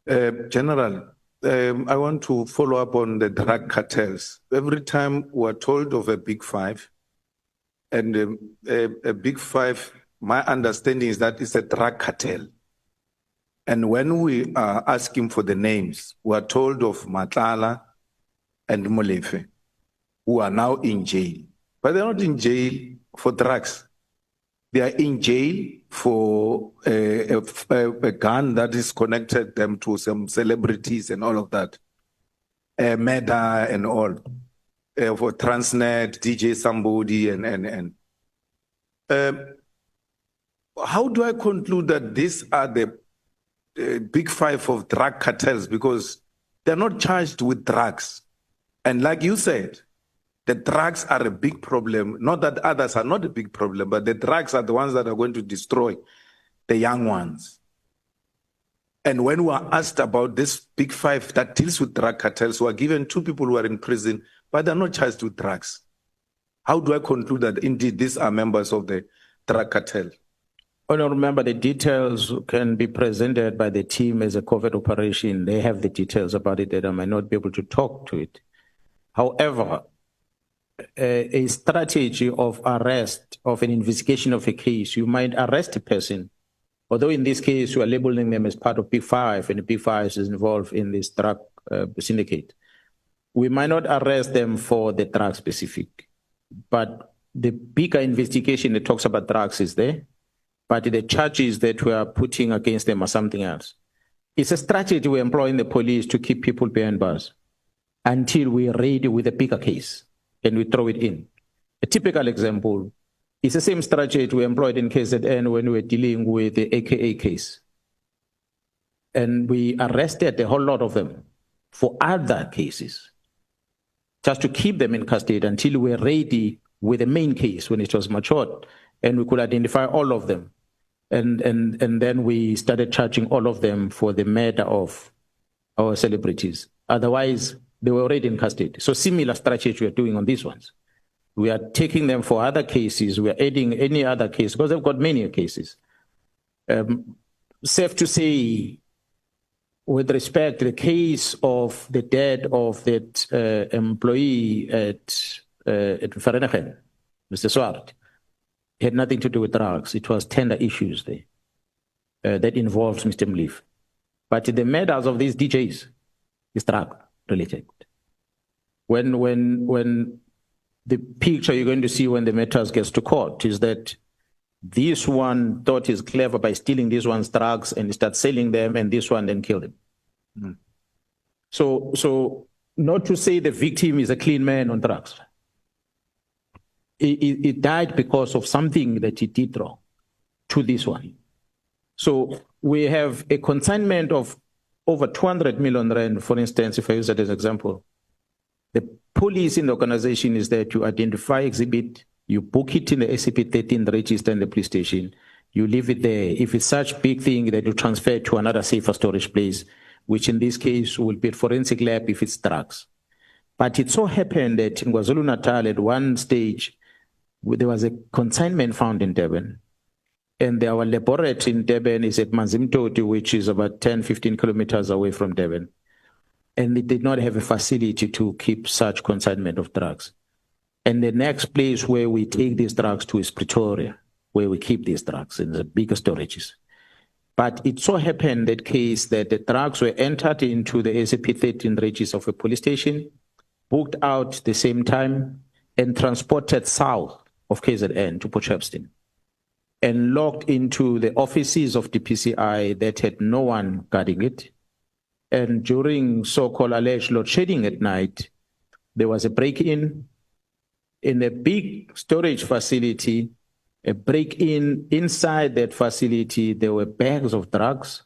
General, I want to follow up on the drug cartels. Every time we're told of a big five, and a big five, my understanding is that it's a drug cartel. And when we are asking for the names, we're told of Matlala and Molefe, who are now in jail. But they're not in jail for drugs. They are in jail for a gun that is connected them to some celebrities and all of that. Meta and all. For Transnet, DJ somebody and how do I conclude that these are the big five of drug cartels? Because they're not charged with drugs. And like you said, the drugs are a big problem. Not that others are not a big problem, but the drugs are the ones that are going to destroy the young ones. And when we are asked about this big five that deals with drug cartels, we are given two people who are in prison, but they're not charged with drugs. How do I conclude that indeed these are members of the drug cartel? Honorable Member, the details can be presented by the team as a covert operation. They have the details about it that I might not be able to talk to it. However, a strategy of arrest, of an investigation of a case, you might arrest a person, although in this case you are labeling them as part of P5 and the P5 is involved in this drug syndicate. We might not arrest them for the drug specific, but the bigger investigation that talks about drugs is there, but the charges that we are putting against them are something else. It's a strategy we employ in the police to keep people behind bars until we are ready with a bigger case and we throw it in. A typical example is the same strategy we employed in KZN when we were dealing with the AKA case. And we arrested a whole lot of them for other cases, just to keep them in custody until we were ready with the main case when it was matured and we could identify all of them. And then we started charging all of them for the murder of our celebrities. Otherwise, they were already in custody. So similar strategy we are doing on these ones. We are taking them for other cases. We are adding any other case because they've got many cases. Safe to say, with respect to the case of the death of that employee at Vereeniging, Mr. Swart, it had nothing to do with drugs. It was tender issues there that involves Mr. Mleef. But the murders of these DJs is drug related. When the picture you're going to see when the matters gets to court is that this one thought he's clever by stealing this one's drugs and he starts selling them, and this one then killed him. Mm. So not to say the victim is a clean man on drugs. He died because of something that he did wrong to this one. So we have a consignment of over 200 million rand, for instance, if I use that as an example. The police in the organization is there to identify exhibit, you book it in the SCP-13 register in the police station, you leave it there. If it's such big thing that you transfer to another safer storage place, which in this case will be a forensic lab if it's drugs. But it so happened that in KwaZulu-Natal at one stage, there was a consignment found in Durban. And our laboratory in Durban is at Manzimtoti, which is about 10, 15 kilometers away from Durban. And they did not have a facility to keep such consignment of drugs. And the next place where we take these drugs to is Pretoria, where we keep these drugs in the bigger storages. But it so happened that case that the drugs were entered into the SCP-13 register of a police station, booked out the same time, and transported south of KZN to Port Shepstone, and locked into the offices of the PCI that had no one guarding it. And during so-called alleged load shedding at night, there was a break-in a big storage facility, a break-in inside that facility. There were bags of drugs,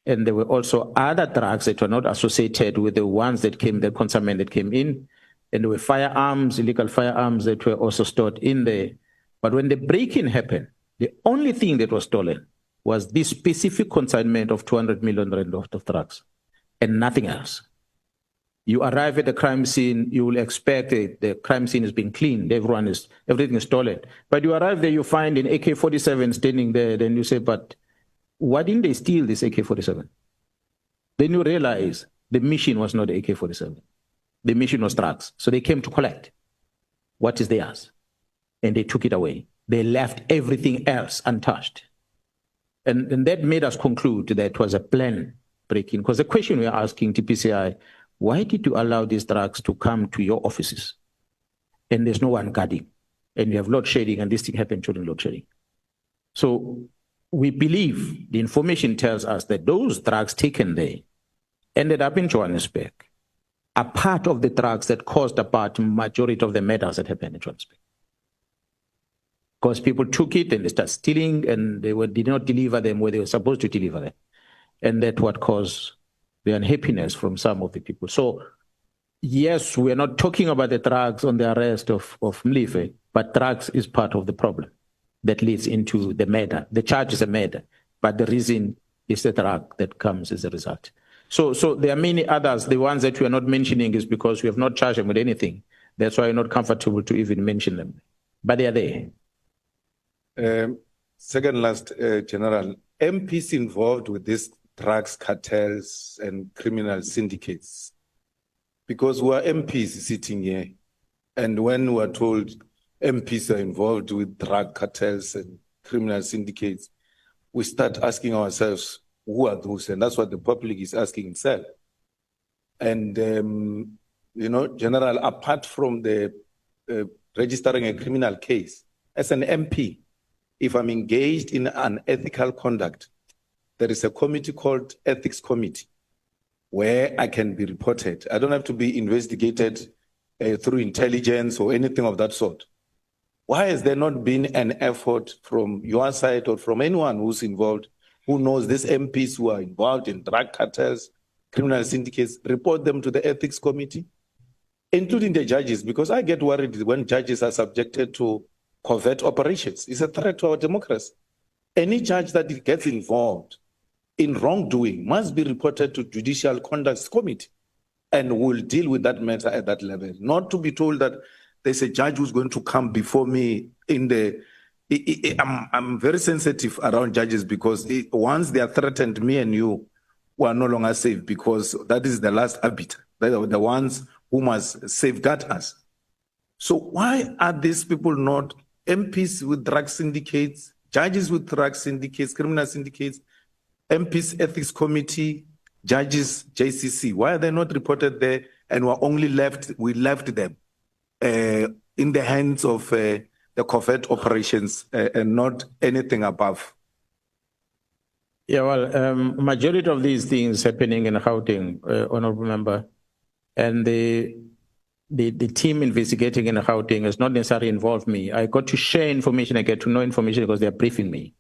and there were also other drugs that were not associated with the ones that came, the consignment that came in. And there were firearms, illegal firearms that were also stored in there. But when the break-in happened, the only thing that was stolen was this specific consignment of 200 million rand worth of drugs and nothing else. You arrive at the crime scene, you will expect the crime scene is being cleaned, everything is stolen. But you arrive there, you find an AK-47 standing there, then you say, but why didn't they steal this AK-47? Then you realize the mission was not AK-47. The mission was drugs. So they came to collect what is theirs, and they took it away. They left everything else untouched. And that made us conclude that it was a plan breaking. Because the question we are asking TPCI, why did you allow these drugs to come to your offices? And there's no one guarding. And you have load shedding, and this thing happened during load shedding. So we believe the information tells us that those drugs taken there ended up in Johannesburg are part of the drugs that caused about majority of the murders that happened in Johannesburg. Because people took it and they started stealing, and they did not deliver them where they were supposed to deliver them. And that's what caused the unhappiness from some of the people. So, yes, we're not talking about the drugs on the arrest of Mlife, but drugs is part of the problem that leads into the murder. The charge is a murder, but the reason is the drug that comes as a result. So there are many others. The ones that we are not mentioning is because we have not charged them with anything. That's why we're not comfortable to even mention them. But they are there. Second last, General, MPs involved with these drugs cartels and criminal syndicates, because we are MPs sitting here, and when we are told MPs are involved with drug cartels and criminal syndicates, we start asking ourselves, who are those? And that's what the public is asking itself. And, General, apart from the registering a criminal case, as an MP, if I'm engaged in unethical conduct, there is a committee called Ethics Committee where I can be reported. I don't have to be investigated through intelligence or anything of that sort. Why has there not been an effort from your side or from anyone who's involved, who knows these MPs who are involved in drug cartels, criminal syndicates, report them to the Ethics Committee, including the judges? Because I get worried when judges are subjected to covert operations. It's a threat to our democracy. Any judge that gets involved in wrongdoing must be reported to Judicial Conduct Committee, and will deal with that matter at that level. Not to be told that there's a judge who's going to come before me in the... I'm very sensitive around judges, because once they are threatened, me and you are no longer safe, because that is the last arbiter. They are the ones who must safeguard us. So why are these people not MPs with drug syndicates, judges with drug syndicates, criminal syndicates, MPs Ethics Committee, judges JCC? Why are they not reported there, and we left them in the hands of the covert operations and not anything above? Yeah, well, majority of these things happening in Gauteng, Honorable Member, and the team investigating in Gauteng has not necessarily involved me. I got to share information, I get to know information because they're briefing me.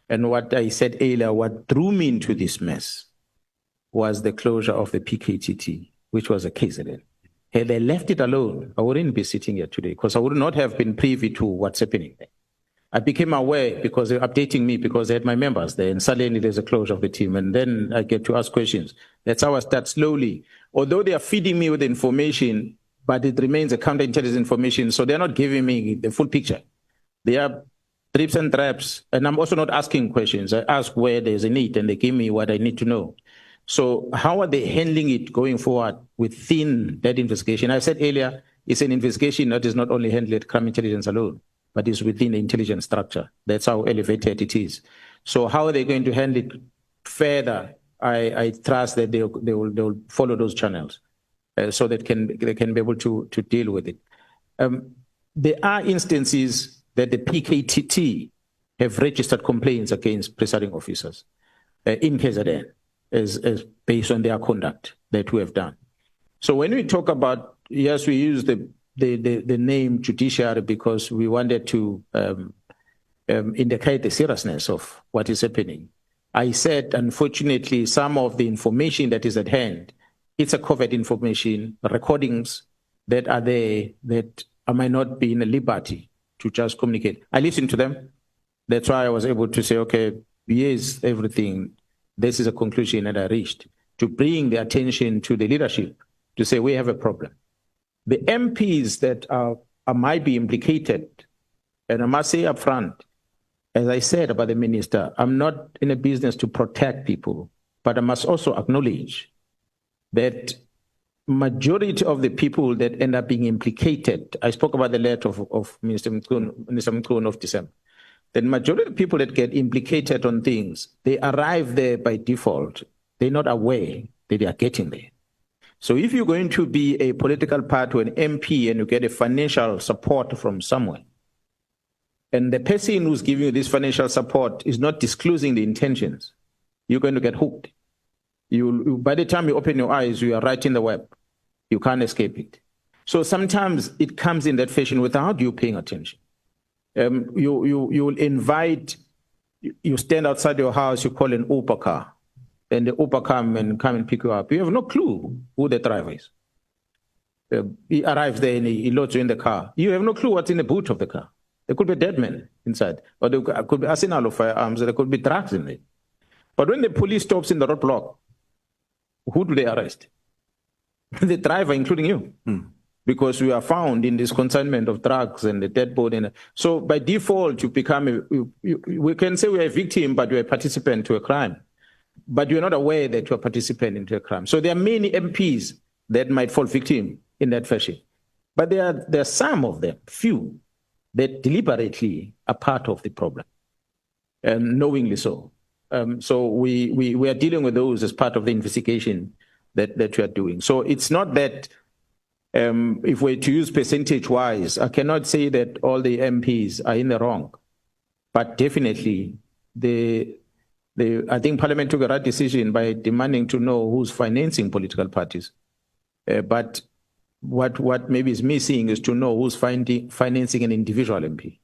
And what I said earlier, what drew me into this mess was the closure of the PKTT, which was a KZN. Had they left it alone, I wouldn't be sitting here today, because I would not have been privy to what's happening there. I became aware because they're updating me, because they had my members there, and suddenly there's a closure of the team, and then I get to ask questions. That's how I start slowly. Although they are feeding me with information, but it remains a counterintelligence information, so they're not giving me the full picture. They are drips and traps, and I'm also not asking questions. I ask where there's a need, and they give me what I need to know. So how are they handling it going forward within that investigation? I said earlier, it's an investigation that is not only handled at crime intelligence alone, but is within the intelligence structure. That's how elevated it is. So how are they going to handle it further? I trust that they will follow those channels so that they can be able to deal with it. There are instances that the PKTT have registered complaints against presiding officers in KZN as based on their conduct that we have done. So when we talk about, yes, we use the name judiciary because we wanted to indicate the seriousness of what is happening. I said, unfortunately, some of the information that is at hand, it's a covert information, recordings that are there that I might not be in a liberty to just communicate. I listened to them. That's why I was able to say, okay, here's everything. This is a conclusion that I reached, to bring the attention to the leadership to say we have a problem. The MPs that might be implicated, and I must say up front, as I said about the minister, I'm not in a business to protect people, But I must also acknowledge that majority of the people that end up being implicated, I spoke about the letter of Minister Mkhun of December, the majority of people that get implicated on things, they arrive there by default. They're not aware that they are getting there. So if you're going to be a political party or an MP and you get a financial support from someone, and the person who's giving you this financial support is not disclosing the intentions, you're going to get hooked. By the time you open your eyes, you are right in the web. You can't escape it. So sometimes it comes in that fashion without you paying attention. You'll invite, you stand outside your house, you call an Uber car, and the Uber come and pick you up. You have no clue who the driver is. He arrives there and he loads you in the car. You have no clue what's in the boot of the car. There could be a dead man inside, or there could be arsenal of firearms, there could be drugs in it. But when the police stops in the roadblock, who do they arrest? The driver, including you, because you are found in this consignment of drugs and the dead body. So by default, you become, we can say we're a victim, but you're a participant to a crime. But you're not aware that you're a participant into a crime. So there are many MPs that might fall victim in that fashion. But there are some of them, few, that deliberately are part of the problem, and knowingly so. So we are dealing with those as part of the investigation that we are doing. So it's not that if we're to use percentage-wise, I cannot say that all the MPs are in the wrong, but definitely I think Parliament took a right decision by demanding to know who's financing political parties. But what maybe is missing is to know who's financing an individual MP.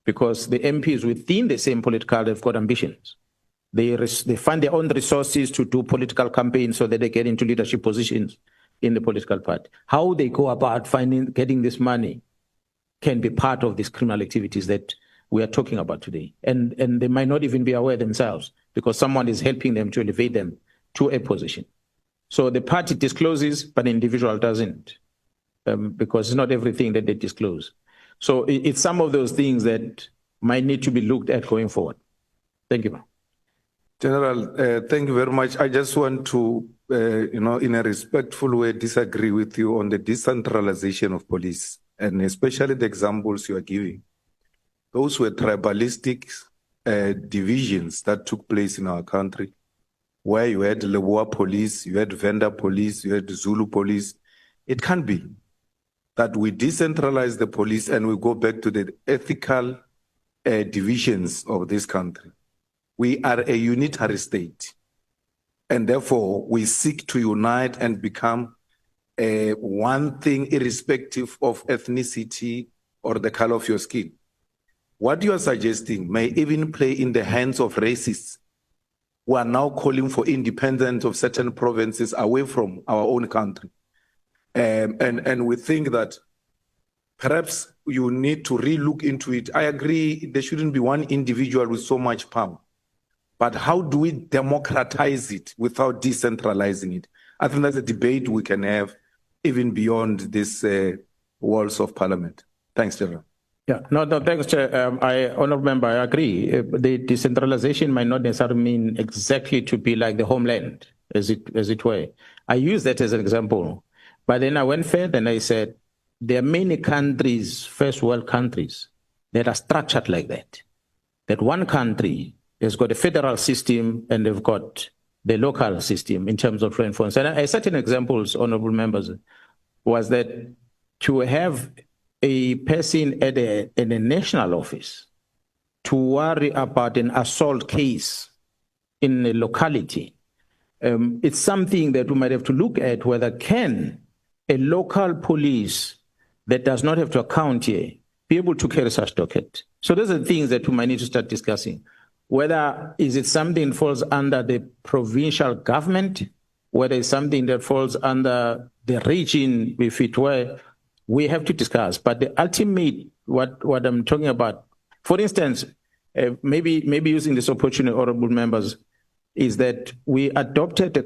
Because the MPs within the same political, they've got ambitions. They fund their own resources to do political campaigns so that they get into leadership positions in the political party. How they go about getting this money can be part of these criminal activities that we are talking about today. And they might not even be aware themselves because someone is helping them to elevate them to a position. So the party discloses, but the individual doesn't, because it's not everything that they disclose. So it's some of those things that might need to be looked at going forward. Thank you. General, thank you very much. I just want to, in a respectful way, disagree with you on the decentralization of police, and especially the examples you are giving. Those were tribalistic divisions that took place in our country, where you had Leboa police, you had Venda police, you had Zulu police. It can't be that we decentralize the police and we go back to the ethical divisions of this country. We are a unitary state, and therefore we seek to unite and become one thing irrespective of ethnicity or the color of your skin. What you are suggesting may even play in the hands of racists who are now calling for independence of certain provinces away from our own country. And we think that perhaps you need to relook into it. I agree there shouldn't be one individual with so much power. But how do we democratize it without decentralizing it? I think that's a debate we can have even beyond this walls of Parliament. Thanks, General. Yeah, no, thanks, Chair. Honourable Member, I agree. The decentralization might not necessarily mean exactly to be like the homeland, as it were. I use that as an example. But then I went further and I said, there are many countries, first world countries, that are structured like that. That one country has got a federal system and they've got the local system in terms of law enforcement. And certain examples, honourable members, was that to have a person at a national office to worry about an assault case in a locality, it's something that we might have to look at whether can a local police that does not have to account here be able to carry such docket. So those are the things that we might need to start discussing. Whether is it something that falls under the provincial government, whether it's something that falls under the region, if it were, we have to discuss. But the ultimate, what I'm talking about, for instance, maybe using this opportunity, honourable members, is that we adopted a